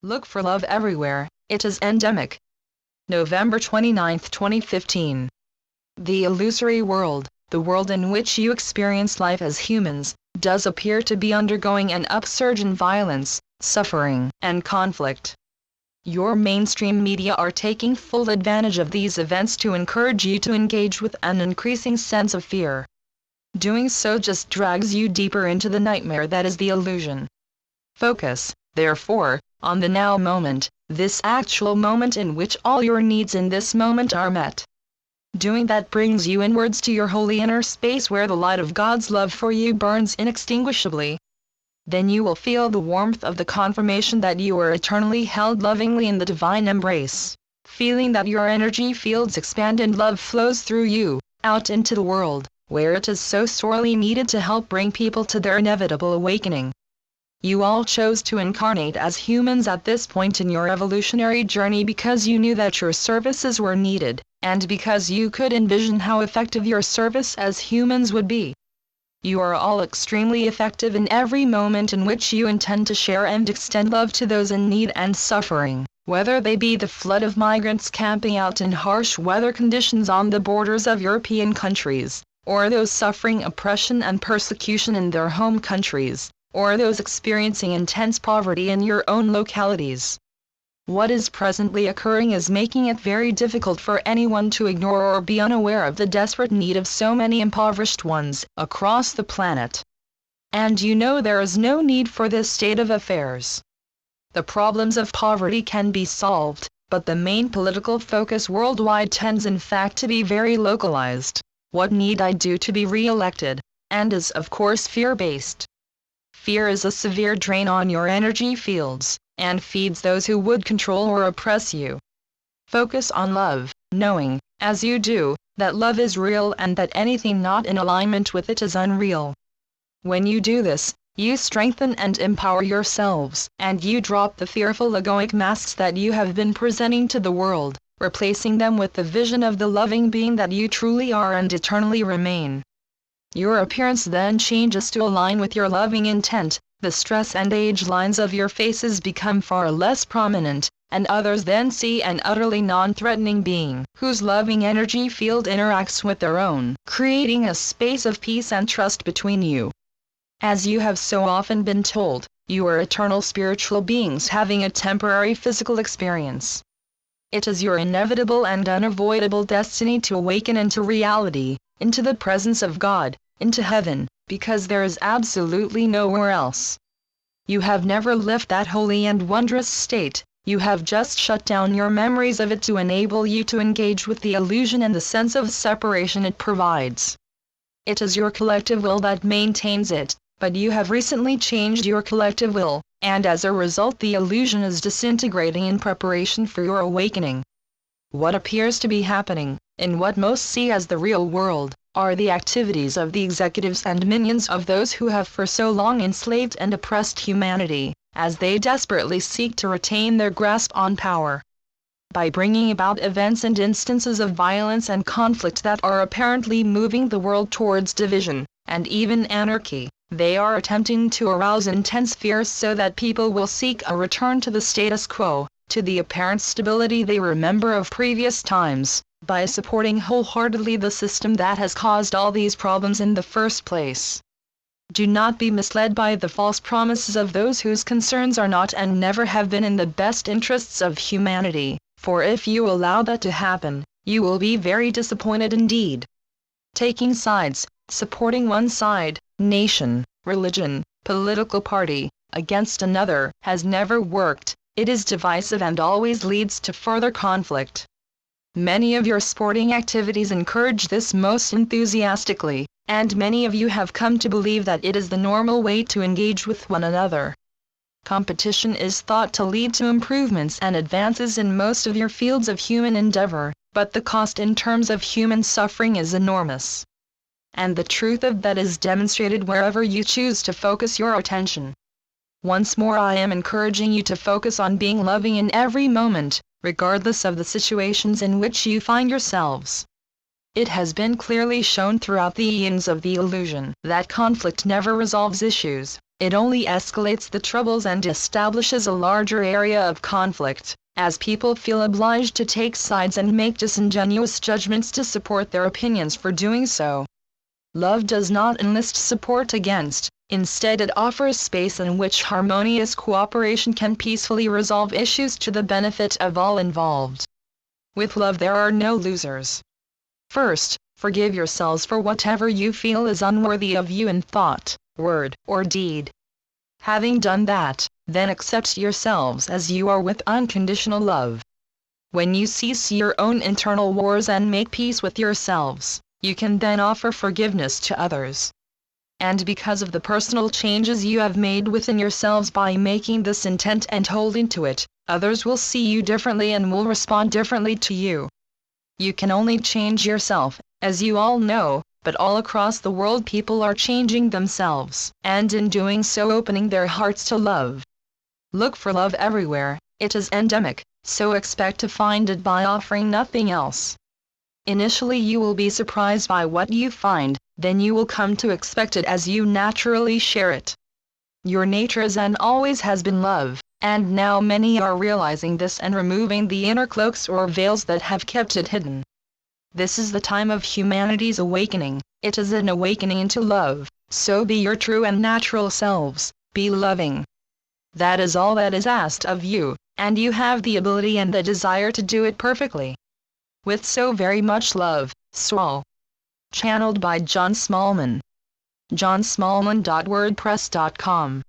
Look for love everywhere, it is endemic. November 29, 2015. The illusory world, the world in which you experience life as humans, does appear to be undergoing an upsurge in violence, suffering, and conflict. Your mainstream media are taking full advantage of these events to encourage you to engage with an increasing sense of fear. Doing so just drags you deeper into the nightmare that is the illusion. Focus, therefore, on the now moment, this actual moment in which all your needs in this moment are met. Doing that brings you inwards to your holy inner space where the light of God's love for you burns inextinguishably. Then you will feel the warmth of the confirmation that you are eternally held lovingly in the divine embrace, feeling that your energy fields expand and love flows through you, out into the world, where it is so sorely needed to help bring people to their inevitable awakening. You all chose to incarnate as humans at this point in your evolutionary journey because you knew that your services were needed, and because you could envision how effective your service as humans would be. You are all extremely effective in every moment in which you intend to share and extend love to those in need and suffering, whether they be the flood of migrants camping out in harsh weather conditions on the borders of European countries, or those suffering oppression and persecution in their home countries, or those experiencing intense poverty in your own localities. What is presently occurring is making it very difficult for anyone to ignore or be unaware of the desperate need of so many impoverished ones across the planet. And you know there is no need for this state of affairs. The problems of poverty can be solved, but the main political focus worldwide tends in fact to be very localized. What need I do to be re-elected? And is of course fear-based. Fear is a severe drain on your energy fields, and feeds those who would control or oppress you. Focus on love, knowing, as you do, that love is real and that anything not in alignment with it is unreal. When you do this, you strengthen and empower yourselves, and you drop the fearful egoic masks that you have been presenting to the world, replacing them with the vision of the loving being that you truly are and eternally remain. Your appearance then changes to align with your loving intent, the stress and age lines of your faces become far less prominent, and others then see an utterly non-threatening being, whose loving energy field interacts with their own, creating a space of peace and trust between you. As you have so often been told, you are eternal spiritual beings having a temporary physical experience. It is your inevitable and unavoidable destiny to awaken into reality, into the presence of God, into heaven, because there is absolutely nowhere else. You have never left that holy and wondrous state, you have just shut down your memories of it to enable you to engage with the illusion and the sense of separation it provides. It is your collective will that maintains it, but you have recently changed your collective will, and as a result the illusion is disintegrating in preparation for your awakening. What appears to be happening, in what most see as the real world, are the activities of the executives and minions of those who have for so long enslaved and oppressed humanity, as they desperately seek to retain their grasp on power. By bringing about events and instances of violence and conflict that are apparently moving the world towards division, and even anarchy, they are attempting to arouse intense fear so that people will seek a return to the status quo, to the apparent stability they remember of previous times, by supporting wholeheartedly the system that has caused all these problems in the first place. Do not be misled by the false promises of those whose concerns are not and never have been in the best interests of humanity, for if you allow that to happen, you will be very disappointed indeed. Taking sides, supporting one side, nation, religion, political party, against another, has never worked. It is divisive and always leads to further conflict. Many of your sporting activities encourage this most enthusiastically, and many of you have come to believe that it is the normal way to engage with one another. Competition is thought to lead to improvements and advances in most of your fields of human endeavor, but the cost in terms of human suffering is enormous. And the truth of that is demonstrated wherever you choose to focus your attention. Once more I am encouraging you to focus on being loving in every moment, regardless of the situations in which you find yourselves. It has been clearly shown throughout the eons of the illusion that conflict never resolves issues, It only escalates the troubles and establishes a larger area of conflict, as people feel obliged to take sides and make disingenuous judgments to support their opinions for doing so. Love does not enlist support against, instead it offers space in which harmonious cooperation can peacefully resolve issues to the benefit of all involved. With love there are no losers. First, forgive yourselves for whatever you feel is unworthy of you in thought, word, or deed. Having done that, then accept yourselves as you are with unconditional love. When you cease your own internal wars and make peace with yourselves, you can then offer forgiveness to others. And because of the personal changes you have made within yourselves by making this intent and holding to it, others will see you differently and will respond differently to you. You can only change yourself, as you all know, but all across the world people are changing themselves, and in doing so opening their hearts to love. Look for love everywhere, it is endemic, so expect to find it by offering nothing else. Initially you will be surprised by what you find, then you will come to expect it as you naturally share it. Your nature is and always has been love, and now many are realizing this and removing the inner cloaks or veils that have kept it hidden. This is the time of humanity's awakening, it is an awakening to love, so be your true and natural selves, be loving. That is all that is asked of you, and you have the ability and the desire to do it perfectly. With so very much love, Saul. Channeled by John Smallman. johnsmallman.wordpress.com